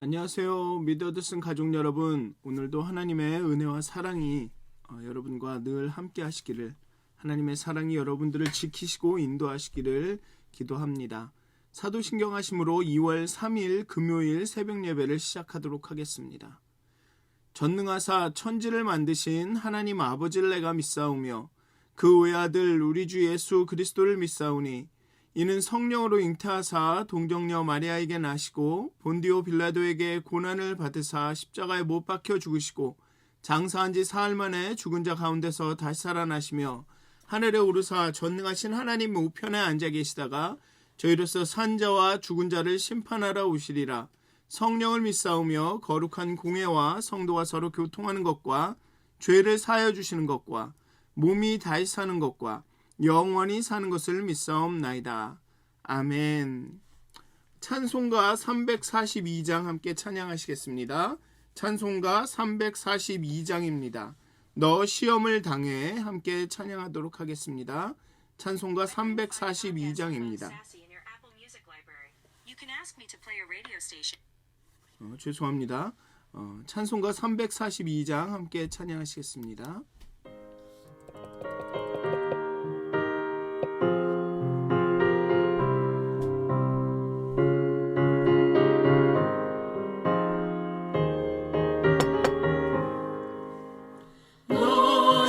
안녕하세요. 미드어드슨 가족 여러분. 오늘도 하나님의 은혜와 사랑이 여러분과 늘 함께 하시기를, 하나님의 사랑이 여러분들을 지키시고 인도하시기를 기도합니다. 사도신경 하심으로 2월 3일 금요일 새벽 예배를 시작하도록 하겠습니다. 전능하사 천지를 만드신 하나님 아버지를 내가 믿사오며 그 외아들 우리 주 예수 그리스도를 믿사오니 이는 성령으로 잉태하사 동정녀 마리아에게 나시고 본디오 빌라도에게 고난을 받으사 십자가에 못 박혀 죽으시고 장사한 지 사흘 만에 죽은 자 가운데서 다시 살아나시며 하늘에 오르사 전능하신 하나님 우편에 앉아 계시다가 저희로서 산 자와 죽은 자를 심판하러 오시리라. 성령을 믿사오며 거룩한 공회와 성도가 서로 교통하는 것과 죄를 사하여 주시는 것과 몸이 다시 사는 것과 영원히 사는 것을 믿사옵나이다. 아멘. 찬송가 342장 함께 찬양하시겠습니다. 찬송가 342장입니다. 너 시험을 당해 함께 찬양하도록 하겠습니다. 찬송가 342장입니다. 죄송합니다. 찬송가 342장 함께 찬양하시겠습니다.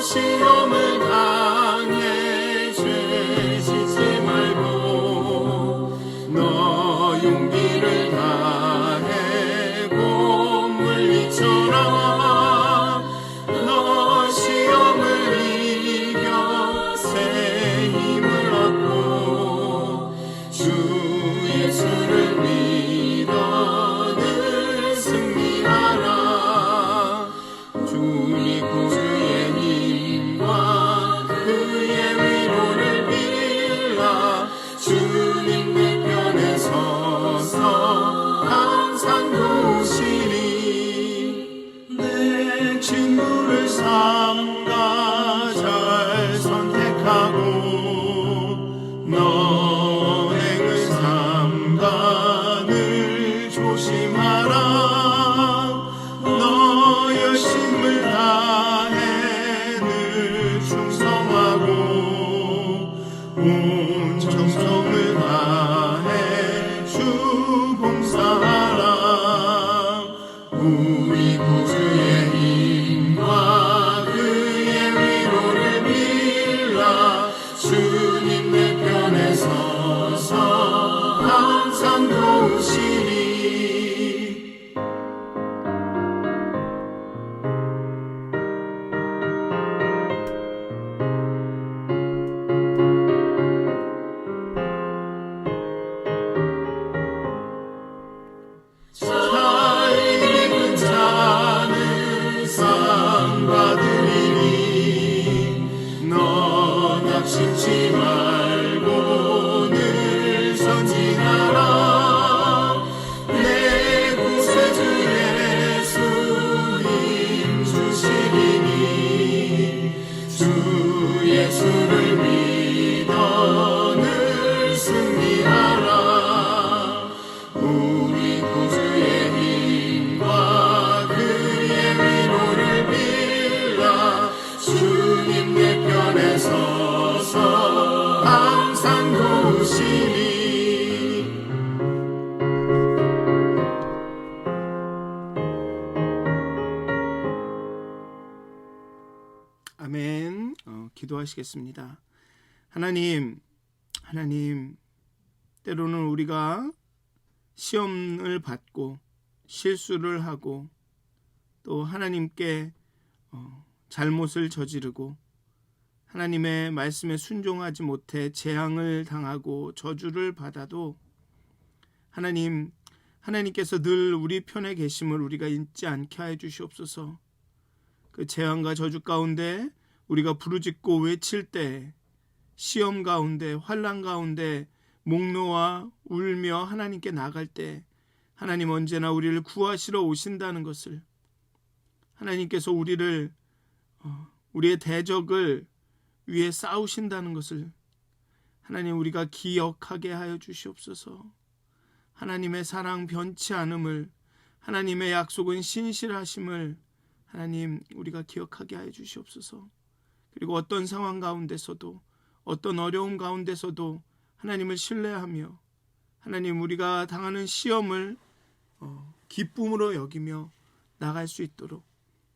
시험을 당해 죄 짓지 말고 너 용기를 다해 곰물리쳐라. 너 시험을 이겨 새 힘을 얻고 주 예수를 믿어 늘 승리하라. 주니 구주의 그의 위로를 빌라. 주님 내 편에 서서 항상 도우시리. 내 친구를 삼가 잘 선택하고 너 행을 삼가 늘 조심하라. 너 열심을 다해 온 정성을 다해 주 봉사하라. 우리 구주의 힘과 그의 위로를 빌라. 주님 내 편에 서서 항상 도우시리. 쉽지 말고 늘 전진하라. 내 구세주 예수님 주시리니 주 예수를 믿어 늘 승리하라. 우리 구주의 힘과 그의 위로를 빌라. 주님 내 편에 서서 항상 도우시니. 아멘. 기도하시겠습니다. 하나님, 때로는 우리가 시험을 받고 실수를 하고 또 하나님께 잘못을 저지르고 하나님의 말씀에 순종하지 못해 재앙을 당하고 저주를 받아도 하나님께서 늘 우리 편에 계심을 우리가 잊지 않게 하여 주시옵소서. 그 재앙과 저주 가운데 우리가 부르짖고 외칠 때, 시험 가운데 환난 가운데 목 놓아 울며 하나님께 나갈 때 하나님 언제나 우리를 구하시러 오신다는 것을, 하나님께서 우리의 대적을 위해 싸우신다는 것을 하나님 우리가 기억하게 하여 주시옵소서. 하나님의 사랑 변치 않음을, 하나님의 약속은 신실하심을 하나님 우리가 기억하게 하여 주시옵소서. 그리고 어떤 상황 가운데서도 어떤 어려움 가운데서도 하나님을 신뢰하며 하나님 우리가 당하는 시험을 기쁨으로 여기며 나갈 수 있도록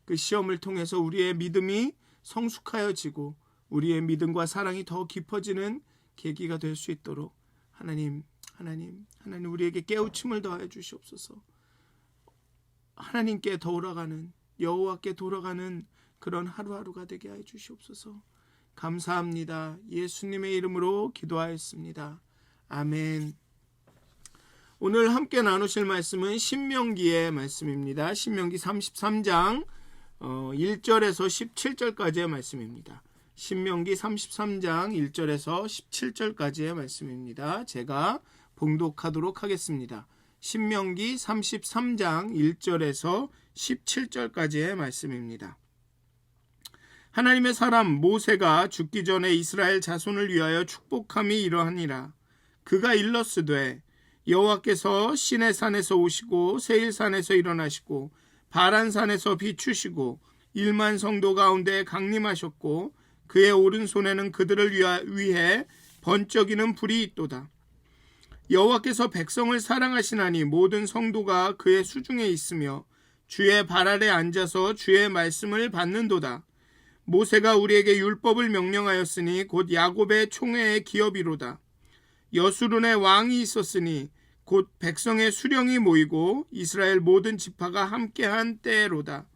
그 시험을 통해서 우리의 믿음이 성숙하여지고 우리의 믿음과 사랑이 더 깊어지는 계기가 될 수 있도록 하나님 우리에게 깨우침을 더하여 주시옵소서. 하나님께 돌아가는 여호와께 돌아가는 그런 하루하루가 되게 하여 주시옵소서. 감사합니다. 예수님의 이름으로 기도하였습니다. 아멘. 오늘 함께 나누실 말씀은 신명기의 말씀입니다. 신명기 33장 1절에서 17절까지의 말씀입니다. 신명기 33장 1절에서 17절까지의 말씀입니다. 제가 봉독하도록 하겠습니다. 신명기 33장 1절에서 17절까지의 말씀입니다. 하나님의 사람 모세가 죽기 전에 이스라엘 자손을 위하여 축복함이 이러하니라. 그가 일렀으되 여호와께서 시내산에서 오시고 세일산에서 일어나시고 바란산에서 비추시고 1만 성도 가운데 강림하셨고 그의 오른손에는 그들을 위해 번쩍이는 불이 있도다. 여호와께서 백성을 사랑하시나니 모든 성도가 그의 수중에 있으며 주의 발 아래 앉아서 주의 말씀을 받는도다. 모세가 우리에게 율법을 명령하였으니 곧 야곱의 총회의 기업이로다. 여수론의 왕이 있었으니 곧 백성의 수령이 모이고 이스라엘 모든 지파가 함께한 때로다.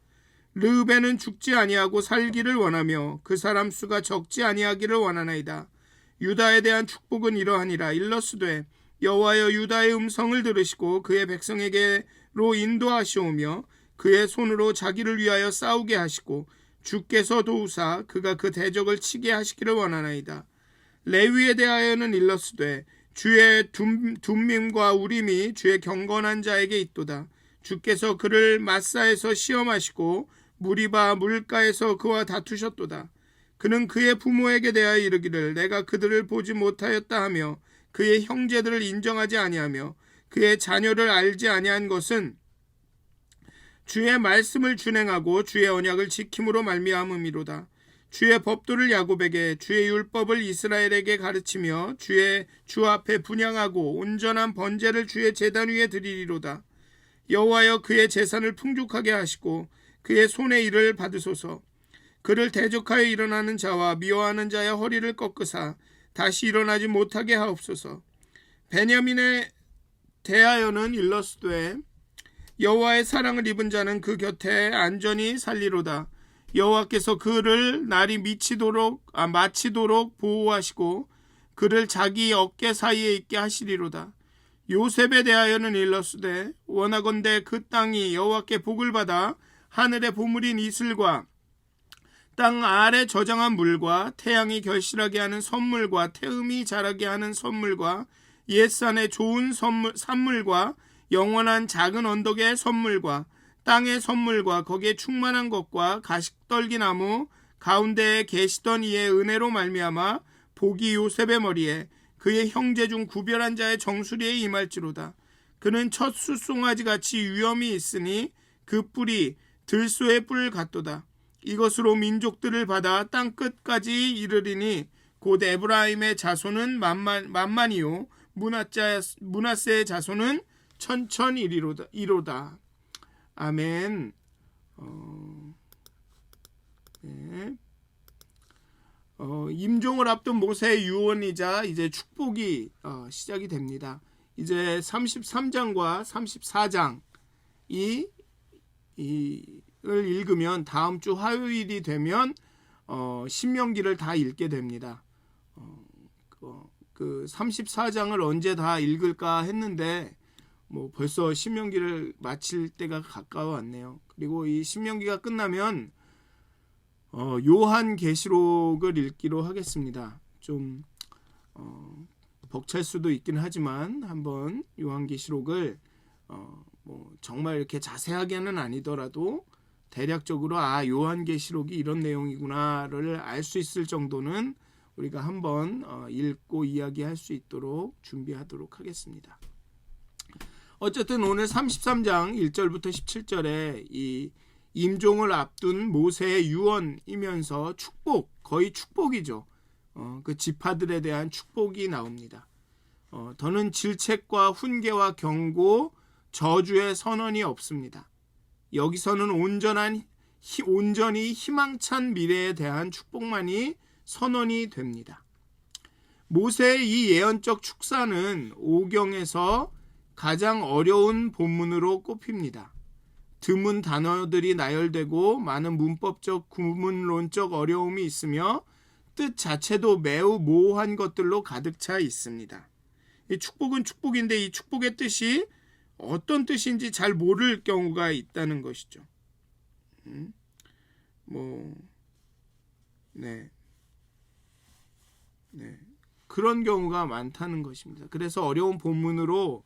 르우벤은 죽지 아니하고 살기를 원하며 그 사람 수가 적지 아니하기를 원하나이다. 유다에 대한 축복은 이러하니라. 일러스되 여호와여 유다의 음성을 들으시고 그의 백성에게로 인도하시오며 그의 손으로 자기를 위하여 싸우게 하시고 주께서 도우사 그가 그 대적을 치게 하시기를 원하나이다. 레위에 대하여는 일러스되 주의 둠밈과 우림이 주의 경건한 자에게 있도다. 주께서 그를 마사에서 시험하시고 무리바 물가에서 그와 다투셨도다. 그는 그의 부모에게 대하여 이르기를 내가 그들을 보지 못하였다 하며 그의 형제들을 인정하지 아니하며 그의 자녀를 알지 아니한 것은 주의 말씀을 준행하고 주의 언약을 지킴으로 말미암음이로다. 주의 법도를 야곱에게 주의 율법을 이스라엘에게 가르치며 주 앞에 분향하고 온전한 번제를 주의 제단 위에 드리리로다. 여호와여 그의 재산을 풍족하게 하시고 그의 손의 일을 받으소서. 그를 대적하여 일어나는 자와 미워하는 자의 허리를 꺾으사 다시 일어나지 못하게 하옵소서. 베냐민에 대하여는 일러스되 여호와의 사랑을 입은 자는 그 곁에 안전히 살리로다. 여호와께서 그를 날이 마치도록 보호하시고 그를 자기 어깨 사이에 있게 하시리로다. 요셉에 대하여는 일러스되 원하건대 그 땅이 여호와께 복을 받아 하늘의 보물인 이슬과 땅 아래 저장한 물과 태양이 결실하게 하는 선물과 태음이 자라게 하는 선물과 옛산의 좋은 산물과 영원한 작은 언덕의 선물과 땅의 선물과 거기에 충만한 것과 가식떨기나무 가운데에 계시던 이의 은혜로 말미암아 복이 요셉의 머리에 그의 형제 중 구별한 자의 정수리에 임할지로다. 그는 첫 숫송아지같이 위엄이 있으니 그 뿔이 들소의 뿔 같도다. 이것으로 민족들을 받아 땅끝까지 이르리니 곧 에브라임의 자손은 만만이요 므낫세의 자손은 천천이로다. 아멘. 네. 임종을 앞둔 모세의 유언이자 이제 축복이 시작이 됩니다. 이제 33장과 34장이 을 읽으면 다음 주 화요일이 되면 신명기를 다 읽게 됩니다. 그 34장을 언제 다 읽을까 했는데 벌써 신명기를 마칠 때가 가까워 왔네요. 그리고 이 신명기가 끝나면 요한계시록을 읽기로 하겠습니다. 좀 벅찰 수도 있긴 하지만 한번 요한계시록을 정말 이렇게 자세하게는 아니더라도 대략적으로 요한계시록이 이런 내용이구나를 알 수 있을 정도는 우리가 한번 읽고 이야기할 수 있도록 준비하도록 하겠습니다. 어쨌든 오늘 33장 1절부터 17절에 이 임종을 앞둔 모세의 유언이면서 축복, 거의 축복이죠. 그 지파들에 대한 축복이 나옵니다. 더는 질책과 훈계와 경고, 저주의 선언이 없습니다. 여기서는 온전히 희망찬 미래에 대한 축복만이 선언이 됩니다. 모세의 이 예언적 축사는 오경에서 가장 어려운 본문으로 꼽힙니다. 드문 단어들이 나열되고 많은 문법적, 구문론적 어려움이 있으며 뜻 자체도 매우 모호한 것들로 가득 차 있습니다. 이 축복은 축복인데 이 축복의 뜻이 어떤 뜻인지 잘 모를 경우가 있다는 것이죠. 그런 경우가 많다는 것입니다. 그래서 어려운 본문으로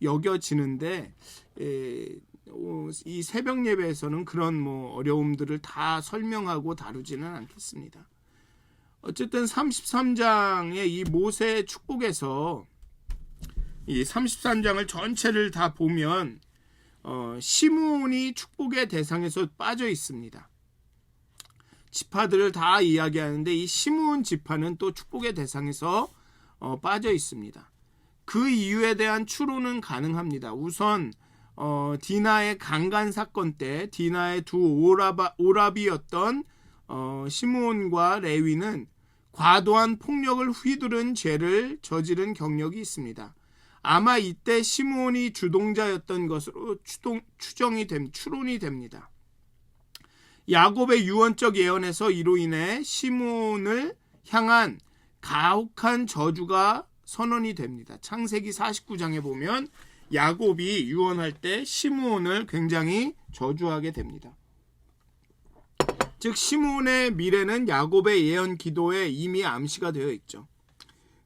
여겨지는데 이 새벽 예배에서는 그런 어려움들을 다 설명하고 다루지는 않겠습니다. 어쨌든 33장의 이 모세의 축복에서 이 33장을 전체를 다 보면 시므온이 축복의 대상에서 빠져 있습니다. 지파들을 다 이야기하는데 이 시므온 지파는 또 축복의 대상에서 빠져 있습니다. 그 이유에 대한 추론은 가능합니다. 우선 디나의 강간 사건 때 디나의 두 오라비였던 시므온과 레위는 과도한 폭력을 휘두른 죄를 저지른 경력이 있습니다. 아마 이때 시므온이 주동자였던 것으로 추론이 됩니다. 야곱의 유언적 예언에서 이로 인해 시므온을 향한 가혹한 저주가 선언이 됩니다. 창세기 49장에 보면 야곱이 유언할 때 시므온을 굉장히 저주하게 됩니다. 즉 시므온의 미래는 야곱의 예언 기도에 이미 암시가 되어 있죠.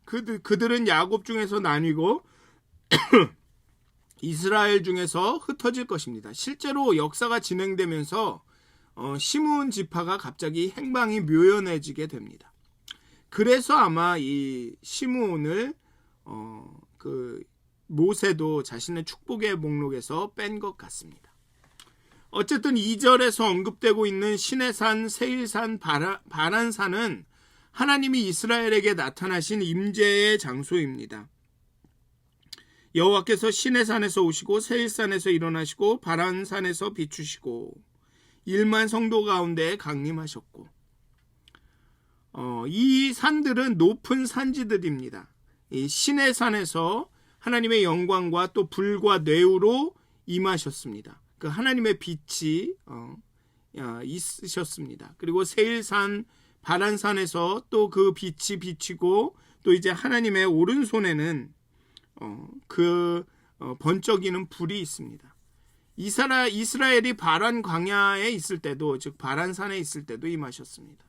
그들은 야곱 중에서 나뉘고 이스라엘 중에서 흩어질 것입니다. 실제로 역사가 진행되면서 시므온 지파가 갑자기 행방이 묘연해지게 됩니다. 그래서 아마 이 시므온을 모세도 자신의 축복의 목록에서 뺀 것 같습니다. 어쨌든 2절에서 언급되고 있는 시내산, 세일산, 바란산은 하나님이 이스라엘에게 나타나신 임재의 장소입니다. 여호와께서 시내산에서 오시고 세일산에서 일어나시고 바란산에서 비추시고 1만 성도 가운데 강림하셨고 이 산들은 높은 산지들입니다. 이 시내산에서 하나님의 영광과 또 불과 뇌우로 임하셨습니다. 그 하나님의 빛이 있으셨습니다. 그리고 세일산, 바란산에서 또 그 빛이 비치고 또 이제 하나님의 오른손에는 번쩍이는 불이 있습니다. 이스라엘이 바란 광야에 있을 때도, 즉 바란산에 있을 때도 임하셨습니다.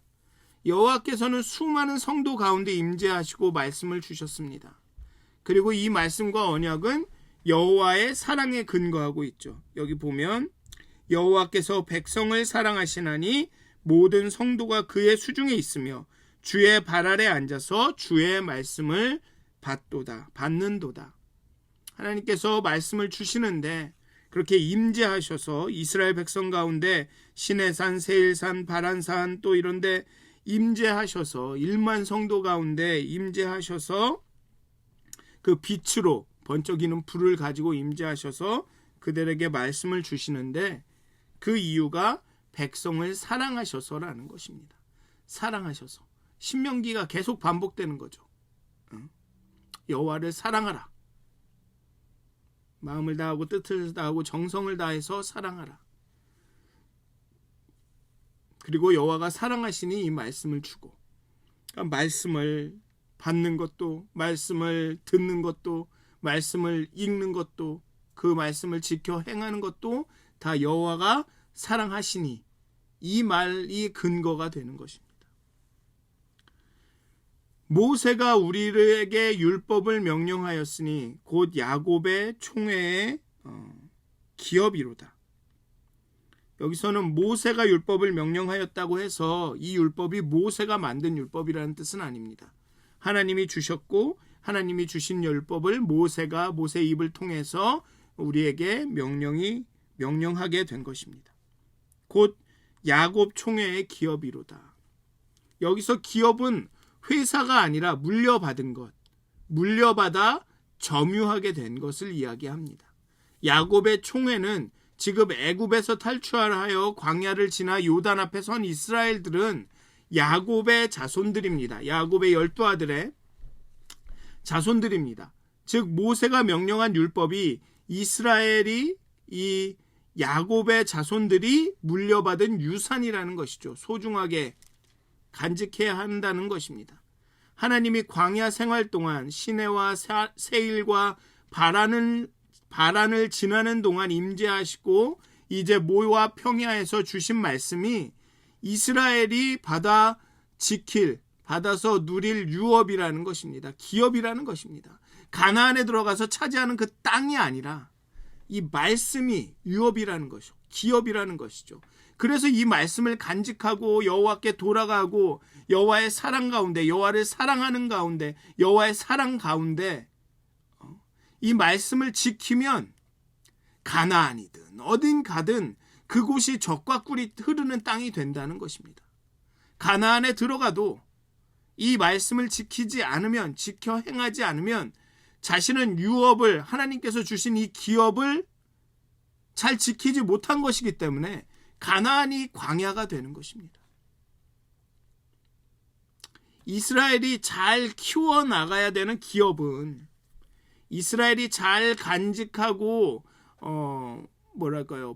여호와께서는 수많은 성도 가운데 임재하시고 말씀을 주셨습니다. 그리고 이 말씀과 언약은 여호와의 사랑에 근거하고 있죠. 여기 보면 여호와께서 백성을 사랑하시나니 모든 성도가 그의 수중에 있으며 주의 발 아래 앉아서 주의 말씀을 받는도다. 하나님께서 말씀을 주시는데 그렇게 임재하셔서 이스라엘 백성 가운데 시내산, 세일산, 바란산 또 이런데 임재하셔서 1만 성도 가운데 임재하셔서 그 빛으로 번쩍이는 불을 가지고 임재하셔서 그들에게 말씀을 주시는데 그 이유가 백성을 사랑하셔서라는 것입니다. 사랑하셔서. 신명기가 계속 반복되는 거죠. 여호와를 사랑하라. 마음을 다하고 뜻을 다하고 정성을 다해서 사랑하라. 그리고 여호와가 사랑하시니 이 말씀을 주고, 그러니까 말씀을 받는 것도, 말씀을 듣는 것도, 말씀을 읽는 것도, 그 말씀을 지켜 행하는 것도 다 여호와가 사랑하시니 이 말이 근거가 되는 것입니다. 모세가 우리에게 율법을 명령하였으니 곧 야곱의 총회의 기업이로다. 여기서는 모세가 율법을 명령하였다고 해서 이 율법이 모세가 만든 율법이라는 뜻은 아닙니다. 하나님이 주셨고 하나님이 주신 율법을 모세가 모세 입을 통해서 우리에게 명령하게 된 것입니다. 곧 야곱 총회의 기업이로다. 여기서 기업은 회사가 아니라 물려받은 것, 물려받아 점유하게 된 것을 이야기합니다. 야곱의 총회는 지금 애굽에서 탈출하여 광야를 지나 요단 앞에 선 이스라엘들은 야곱의 자손들입니다. 야곱의 12아들의 자손들입니다. 즉 모세가 명령한 율법이 이스라엘이 이 야곱의 자손들이 물려받은 유산이라는 것이죠. 소중하게 간직해야 한다는 것입니다. 하나님이 광야 생활 동안 시내와 세일과 바란을 지나는 동안 임재하시고 이제 모압 평야에서 주신 말씀이 이스라엘이 받아서 누릴 유업이라는 것입니다. 기업이라는 것입니다. 가나안에 들어가서 차지하는 그 땅이 아니라 이 말씀이 유업이라는 것이죠. 기업이라는 것이죠. 그래서 이 말씀을 간직하고 여호와께 돌아가고 여호와의 사랑 가운데, 여호와를 사랑하는 가운데, 여호와의 사랑 가운데 이 말씀을 지키면 가나안이든 어딘 가든 그곳이 젖과 꿀이 흐르는 땅이 된다는 것입니다. 가나안에 들어가도 이 말씀을 지키지 않으면, 지켜 행하지 않으면 자신은 유업을, 하나님께서 주신 이 기업을 잘 지키지 못한 것이기 때문에 가나안이 광야가 되는 것입니다. 이스라엘이 잘 키워나가야 되는 기업은, 이스라엘이 잘 간직하고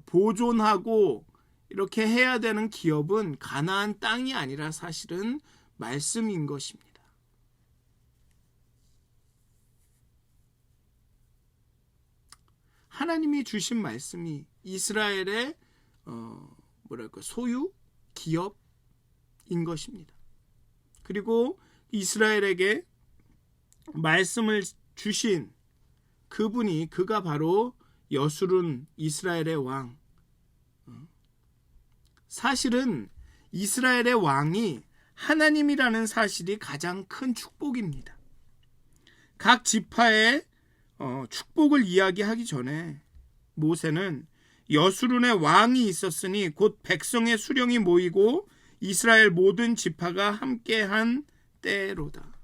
보존하고 이렇게 해야 되는 기업은 가나안 땅이 아니라 사실은 말씀인 것입니다. 하나님이 주신 말씀이 이스라엘의 소유, 기업인 것입니다. 그리고 이스라엘에게 말씀을 주신 그가 바로 여수룬 이스라엘의 왕. 사실은 이스라엘의 왕이 하나님이라는 사실이 가장 큰 축복입니다. 각 지파의 축복을 이야기하기 전에 모세는 여수룬의 왕이 있었으니 곧 백성의 수령이 모이고 이스라엘 모든 지파가 함께한 때로다.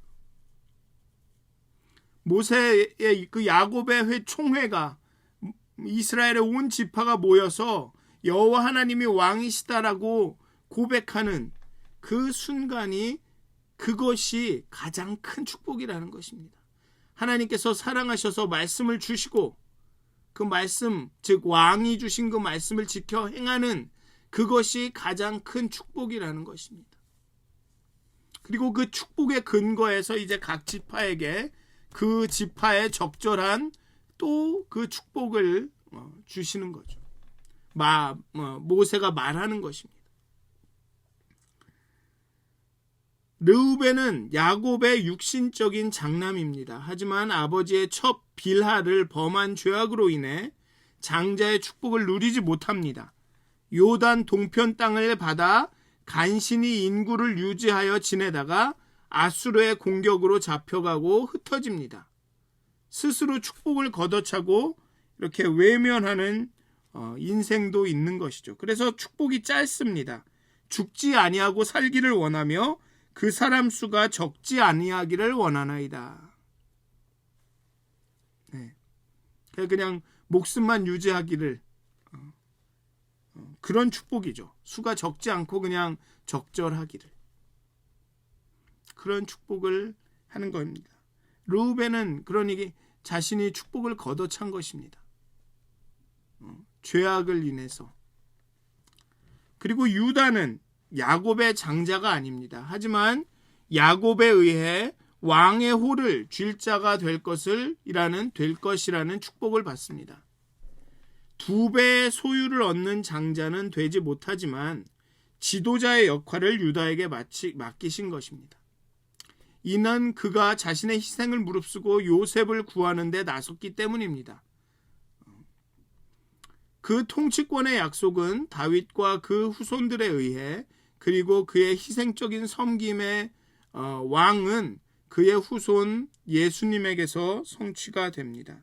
모세의 그 야곱의 총회가, 이스라엘의 온 지파가 모여서 여호와 하나님이 왕이시다라고 고백하는 그 순간이, 그것이 가장 큰 축복이라는 것입니다. 하나님께서 사랑하셔서 말씀을 주시고 그 말씀, 즉 왕이 주신 그 말씀을 지켜 행하는 그것이 가장 큰 축복이라는 것입니다. 그리고 그 축복의 근거에서 이제 각 지파에게 그 지파에 적절한 또 그 축복을 주시는 거죠. 모세가 말하는 것입니다. 르우벤은 야곱의 육신적인 장남입니다. 하지만 아버지의 첩 빌하를 범한 죄악으로 인해 장자의 축복을 누리지 못합니다. 요단 동편 땅을 받아 간신히 인구를 유지하여 지내다가 아수르의 공격으로 잡혀가고 흩어집니다. 스스로 축복을 걷어차고 이렇게 외면하는 인생도 있는 것이죠. 그래서 축복이 짧습니다. 죽지 아니하고 살기를 원하며 그 사람 수가 적지 아니하기를 원하나이다. 네. 그냥 목숨만 유지하기를, 그런 축복이죠. 수가 적지 않고 그냥 적절하기를, 그런 축복을 하는 겁니다. 르우벤은 그러니 자신이 축복을 걷어찬 것입니다. 죄악을 인해서. 그리고 유다는 야곱의 장자가 아닙니다. 하지만 야곱에 의해 왕의 호를 쥘 자가 될 것이라는 축복을 받습니다. 2배의 소유를 얻는 장자는 되지 못하지만 지도자의 역할을 유다에게 맡기신 것입니다. 이는 그가 자신의 희생을 무릅쓰고 요셉을 구하는 데 나섰기 때문입니다. 그 통치권의 약속은 다윗과 그 후손들에 의해, 그리고 그의 희생적인 섬김의 왕은 그의 후손 예수님에게서 성취가 됩니다.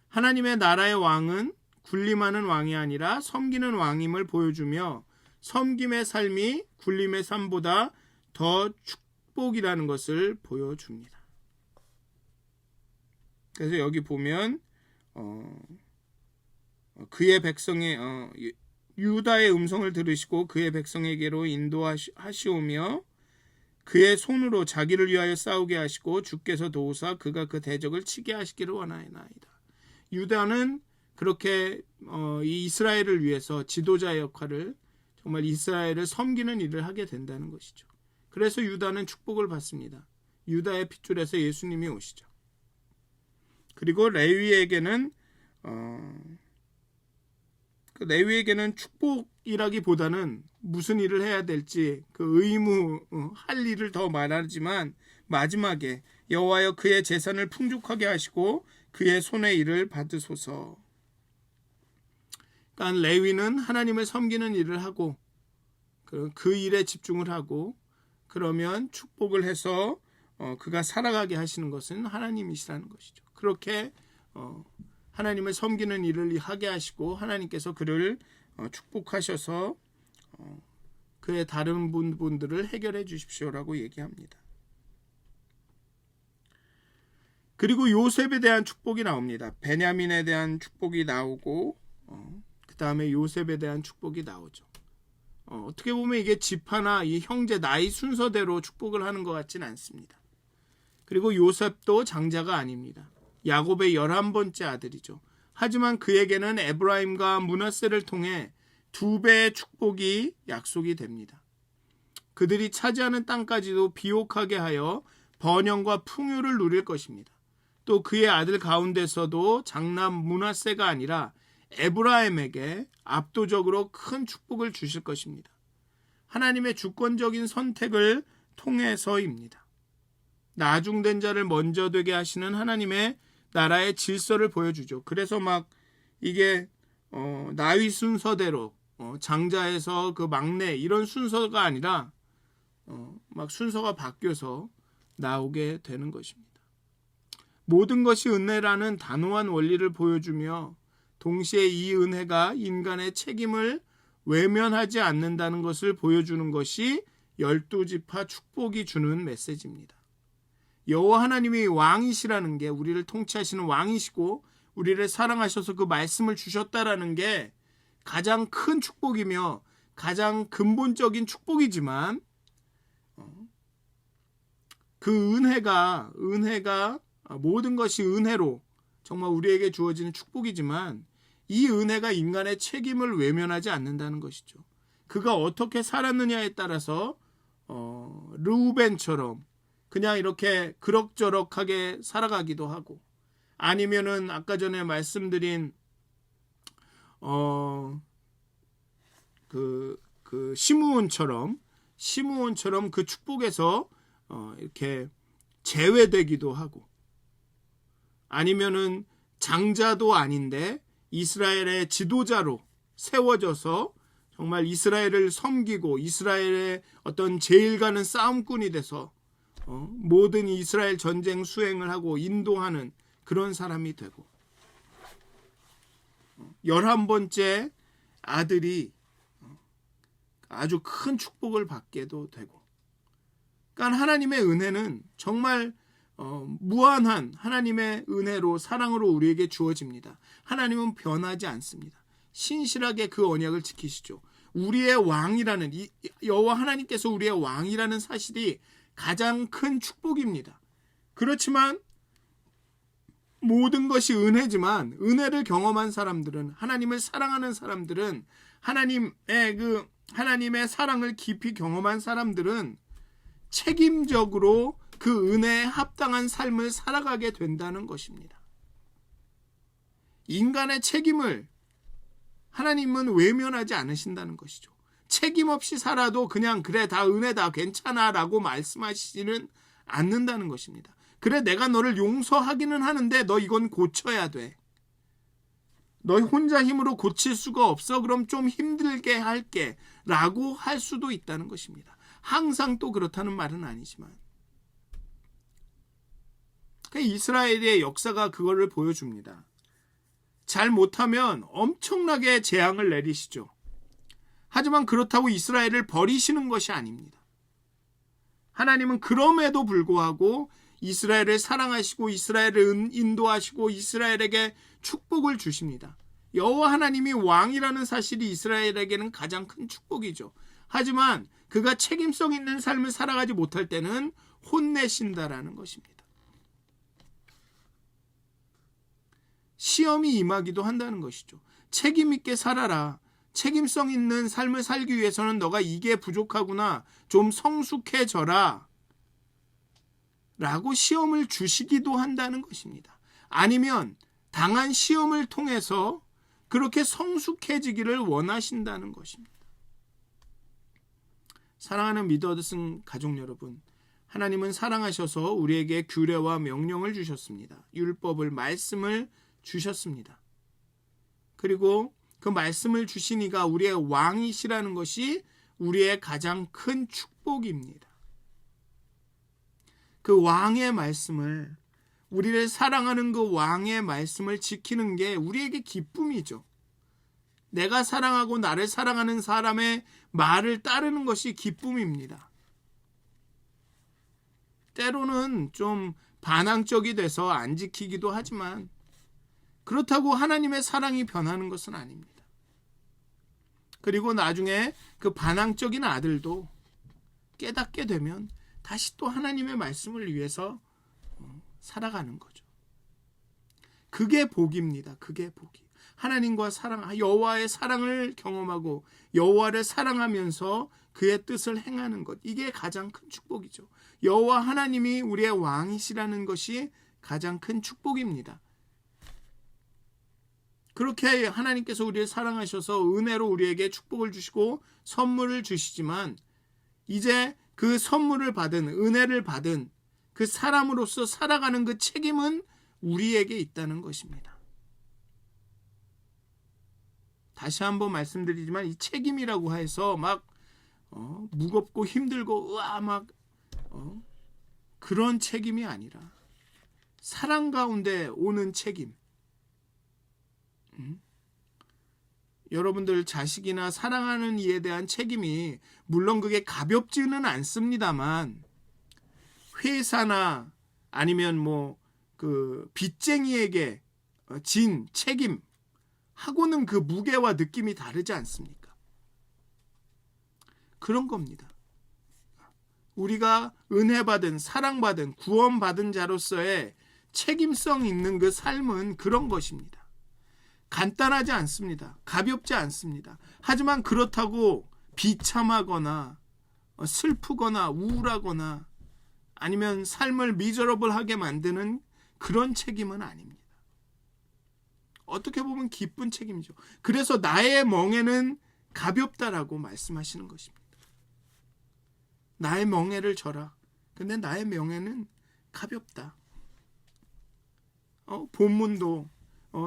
하나님의 나라의 왕은 군림하는 왕이 아니라 섬기는 왕임을 보여주며 섬김의 삶이 군림의 삶보다 더 축복이라는 것을 보여줍니다. 그래서 여기 보면 그의 백성의 유다의 음성을 들으시고 그의 백성에게로 인도하시오며 그의 손으로 자기를 위하여 싸우게 하시고 주께서 도우사 그가 그 대적을 치게 하시기를 원하나이다. 유다는 그렇게 이 이스라엘을 위해서 지도자의 역할을, 정말 이스라엘을 섬기는 일을 하게 된다는 것이죠. 그래서 유다는 축복을 받습니다. 유다의 핏줄에서 예수님이 오시죠. 그리고 레위에게는 축복이라기보다는 무슨 일을 해야 될지 그 의무, 할 일을 더 말하지만 마지막에 여호와여 그의 재산을 풍족하게 하시고 그의 손의 일을 받으소서. 그러니까 레위는 하나님을 섬기는 일을 하고 그 일에 집중을 하고 그러면 축복을 해서 그가 살아가게 하시는 것은 하나님이시라는 것이죠. 그렇게 하나님을 섬기는 일을 하게 하시고 하나님께서 그를 축복하셔서 그의 다른 분들을 해결해 주십시오라고 얘기합니다. 그리고 요셉에 대한 축복이 나옵니다. 베냐민에 대한 축복이 나오고 그 다음에 요셉에 대한 축복이 나오죠. 어떻게 보면 이게 지파나 이 형제 나이 순서대로 축복을 하는 것 같지는 않습니다. 그리고 요셉도 장자가 아닙니다. 야곱의 11번째 아들이죠. 하지만 그에게는 에브라임과 므낫세를 통해 2배의 축복이 약속이 됩니다. 그들이 차지하는 땅까지도 비옥하게 하여 번영과 풍요를 누릴 것입니다. 또 그의 아들 가운데서도 장남 므낫세가 아니라 에브라임에게 압도적으로 큰 축복을 주실 것입니다. 하나님의 주권적인 선택을 통해서입니다. 나중된 자를 먼저 되게 하시는 하나님의 나라의 질서를 보여주죠. 그래서 막 이게 나위 순서대로 장자에서 그 막내 이런 순서가 아니라 막 순서가 바뀌어서 나오게 되는 것입니다. 모든 것이 은혜라는 단호한 원리를 보여주며 동시에 이 은혜가 인간의 책임을 외면하지 않는다는 것을 보여주는 것이 12지파 축복이 주는 메시지입니다. 여호와 하나님이 왕이시라는 게, 우리를 통치하시는 왕이시고 우리를 사랑하셔서 그 말씀을 주셨다라는 게 가장 큰 축복이며 가장 근본적인 축복이지만 그 은혜가 모든 것이 은혜로 정말 우리에게 주어지는 축복이지만 이 은혜가 인간의 책임을 외면하지 않는다는 것이죠. 그가 어떻게 살았느냐에 따라서 르우벤처럼 그냥 이렇게 그럭저럭하게 살아가기도 하고, 아니면은 아까 전에 말씀드린 시므온처럼 그 축복에서 이렇게 제외되기도 하고, 아니면은 장자도 아닌데 이스라엘의 지도자로 세워져서 정말 이스라엘을 섬기고 이스라엘의 어떤 제일 가는 싸움꾼이 돼서 모든 이스라엘 전쟁 수행을 하고 인도하는 그런 사람이 되고, 11번째 아들이 아주 큰 축복을 받게도 되고, 그러니까 하나님의 은혜는 정말 무한한 하나님의 은혜로 사랑으로 우리에게 주어집니다. 하나님은 변하지 않습니다. 신실하게 그 언약을 지키시죠. 우리의 왕이라는 여호와 하나님께서 우리의 왕이라는 사실이 가장 큰 축복입니다. 그렇지만 모든 것이 은혜지만 은혜를 경험한 사람들은, 하나님을 사랑하는 사람들은, 하나님의 사랑을 깊이 경험한 사람들은 책임적으로 그 은혜에 합당한 삶을 살아가게 된다는 것입니다. 인간의 책임을 하나님은 외면하지 않으신다는 것이죠. 책임 없이 살아도 그냥 그래 다 은혜다 괜찮아 라고 말씀하시지는 않는다는 것입니다. 그래 내가 너를 용서하기는 하는데 너 이건 고쳐야 돼. 너 혼자 힘으로 고칠 수가 없어. 그럼 좀 힘들게 할게 라고 할 수도 있다는 것입니다. 항상 또 그렇다는 말은 아니지만 이스라엘의 역사가 그거를 보여줍니다. 잘 못하면 엄청나게 재앙을 내리시죠. 하지만 그렇다고 이스라엘을 버리시는 것이 아닙니다. 하나님은 그럼에도 불구하고 이스라엘을 사랑하시고 이스라엘을 인도하시고 이스라엘에게 축복을 주십니다. 여호와 하나님이 왕이라는 사실이 이스라엘에게는 가장 큰 축복이죠. 하지만 그가 책임성 있는 삶을 살아가지 못할 때는 혼내신다라는 것입니다. 시험이 임하기도 한다는 것이죠. 책임 있게 살아라. 책임성 있는 삶을 살기 위해서는 너가 이게 부족하구나. 좀 성숙해져라. 라고 시험을 주시기도 한다는 것입니다. 아니면 당한 시험을 통해서 그렇게 성숙해지기를 원하신다는 것입니다. 사랑하는 믿어드슨 가족 여러분, 하나님은 사랑하셔서 우리에게 규례와 명령을 주셨습니다. 율법을, 말씀을 주셨습니다. 그리고 그 말씀을 주신 이가 우리의 왕이시라는 것이 우리의 가장 큰 축복입니다. 그 왕의 말씀을, 우리를 사랑하는 그 왕의 말씀을 지키는 게 우리에게 기쁨이죠. 내가 사랑하고 나를 사랑하는 사람의 말을 따르는 것이 기쁨입니다. 때로는 좀 반항적이 돼서 안 지키기도 하지만 그렇다고 하나님의 사랑이 변하는 것은 아닙니다. 그리고 나중에 그 반항적인 아들도 깨닫게 되면 다시 또 하나님의 말씀을 위해서 살아가는 거죠. 그게 복입니다. 그게 복이. 하나님과 사랑, 여호와의 사랑을 경험하고 여호와를 사랑하면서 그의 뜻을 행하는 것, 이게 가장 큰 축복이죠. 여호와 하나님이 우리의 왕이시라는 것이 가장 큰 축복입니다. 그렇게 하나님께서 우리를 사랑하셔서 은혜로 우리에게 축복을 주시고 선물을 주시지만 이제 그 선물을 받은, 은혜를 받은 그 사람으로서 살아가는 그 책임은 우리에게 있다는 것입니다. 다시 한번 말씀드리지만 이 책임이라고 해서 막 무겁고 힘들고 그런 책임이 아니라 사랑 가운데 오는 책임. 여러분들 자식이나 사랑하는 이에 대한 책임이 물론 그게 가볍지는 않습니다만 회사나 아니면 그 빚쟁이에게 진 책임 하고는 그 무게와 느낌이 다르지 않습니까? 그런 겁니다. 우리가 은혜받은, 사랑받은, 구원받은 자로서의 책임성 있는 그 삶은 그런 것입니다. 간단하지 않습니다. 가볍지 않습니다. 하지만 그렇다고 비참하거나 슬프거나 우울하거나 아니면 삶을 미저러블하게 만드는 그런 책임은 아닙니다. 어떻게 보면 기쁜 책임이죠. 그래서 나의 멍에는 가볍다라고 말씀하시는 것입니다. 나의 멍에를 져라. 근데 나의 멍에는 가볍다. 본문도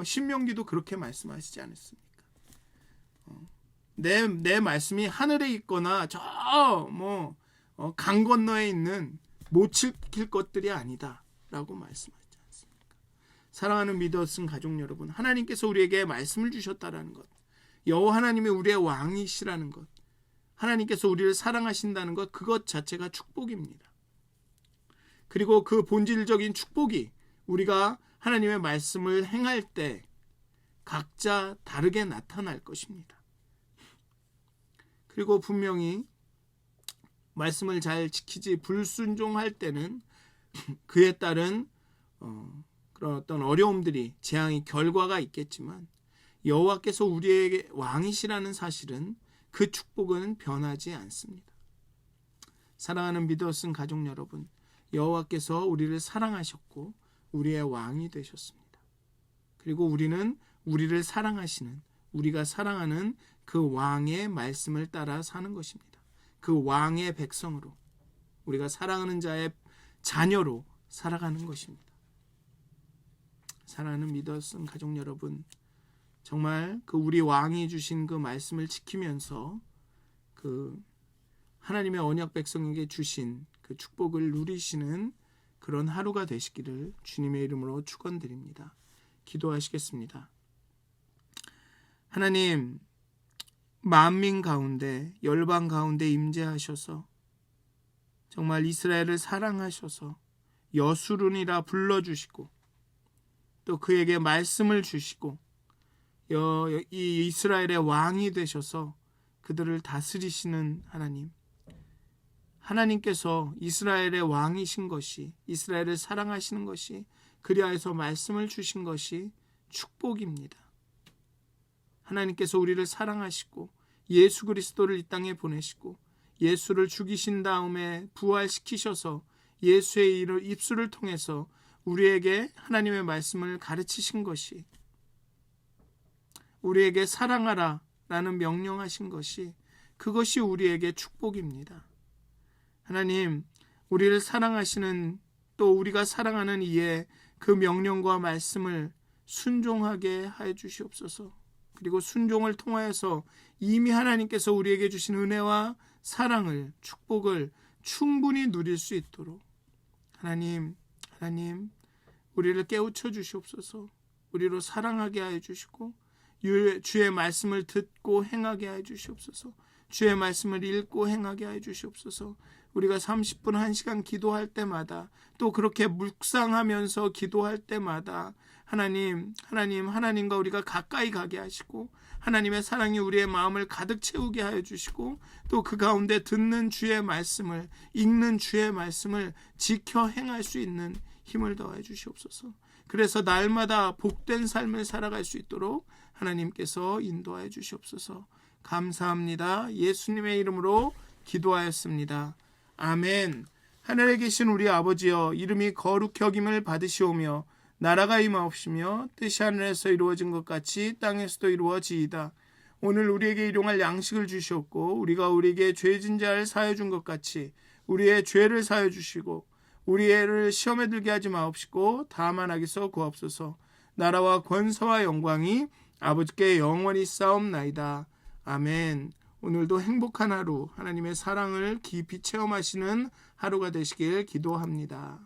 신명기도 그렇게 말씀하시지 않았습니까? 내 말씀이 하늘에 있거나 강 건너에 있는 못 지킬 것들이 아니다라고 말씀하시지 않습니까? 사랑하는 믿어진 가족 여러분, 하나님께서 우리에게 말씀을 주셨다라는 것, 여호와 하나님이 우리의 왕이시라는 것, 하나님께서 우리를 사랑하신다는 것, 그것 자체가 축복입니다. 그리고 그 본질적인 축복이 우리가 하나님의 말씀을 행할 때 각자 다르게 나타날 것입니다. 그리고 분명히 말씀을 잘 지키지 불순종할 때는 그에 따른 그런 어떤 어려움들이, 재앙이, 결과가 있겠지만 여호와께서 우리에게 왕이시라는 사실은 그 축복은 변하지 않습니다. 사랑하는 믿어쓴 가족 여러분, 여호와께서 우리를 사랑하셨고 우리의 왕이 되셨습니다. 그리고 우리는 우리를 사랑하시는, 우리가 사랑하는 그 왕의 말씀을 따라 사는 것입니다. 그 왕의 백성으로, 우리가 사랑하는 자의 자녀로 살아가는 것입니다. 사랑하는 믿어쓴 가족 여러분, 정말 그 우리 왕이 주신 그 말씀을 지키면서 그 하나님의 언약 백성에게 주신 그 축복을 누리시는 그런 하루가 되시기를 주님의 이름으로 축원드립니다. 기도하시겠습니다. 하나님, 만민 가운데, 열방 가운데 임재하셔서 정말 이스라엘을 사랑하셔서 여수룬이라 불러주시고 또 그에게 말씀을 주시고 이 이스라엘의 왕이 되셔서 그들을 다스리시는 하나님, 하나님께서 이스라엘의 왕이신 것이, 이스라엘을 사랑하시는 것이, 그리하여서 말씀을 주신 것이 축복입니다. 하나님께서 우리를 사랑하시고 예수 그리스도를 이 땅에 보내시고 예수를 죽이신 다음에 부활시키셔서 예수의 입술을 통해서 우리에게 하나님의 말씀을 가르치신 것이, 우리에게 사랑하라 라는 명령하신 것이, 그것이 우리에게 축복입니다. 하나님, 우리를 사랑하시는, 또 우리가 사랑하는 이의 그 명령과 말씀을 순종하게 하여 주시옵소서. 그리고 순종을 통하여서 이미 하나님께서 우리에게 주신 은혜와 사랑을, 축복을 충분히 누릴 수 있도록 하나님, 우리를 깨우쳐 주시옵소서. 우리로 사랑하게 하여 주시고 주의 말씀을 듣고 행하게 하여 주시옵소서. 주의 말씀을 읽고 행하게 하여 주시옵소서. 우리가 30분 1시간 기도할 때마다, 또 그렇게 묵상하면서 기도할 때마다 하나님과 우리가 가까이 가게 하시고 하나님의 사랑이 우리의 마음을 가득 채우게 하여 주시고 또 그 가운데 듣는 주의 말씀을, 읽는 주의 말씀을 지켜 행할 수 있는 힘을 더해 주시옵소서. 그래서 날마다 복된 삶을 살아갈 수 있도록 하나님께서 인도하여 주시옵소서. 감사합니다. 예수님의 이름으로 기도하였습니다. 아멘. 하늘에 계신 우리 아버지여, 이름이 거룩히 여김을 받으시오며 나라가 임하옵시며 뜻이 하늘에서 이루어진 것 같이 땅에서도 이루어지이다. 오늘 우리에게 일용할 양식을 주시옵고 우리가 우리에게 죄진 자를 사하여 준 것 같이 우리의 죄를 사하여 주시고 우리를 시험에 들게 하지 마옵시고 다만 악에서 구하옵소서. 나라와 권세와 영광이 아버지께 영원히 싸움나이다. 아멘. 오늘도 행복한 하루, 하나님의 사랑을 깊이 체험하시는 하루가 되시길 기도합니다.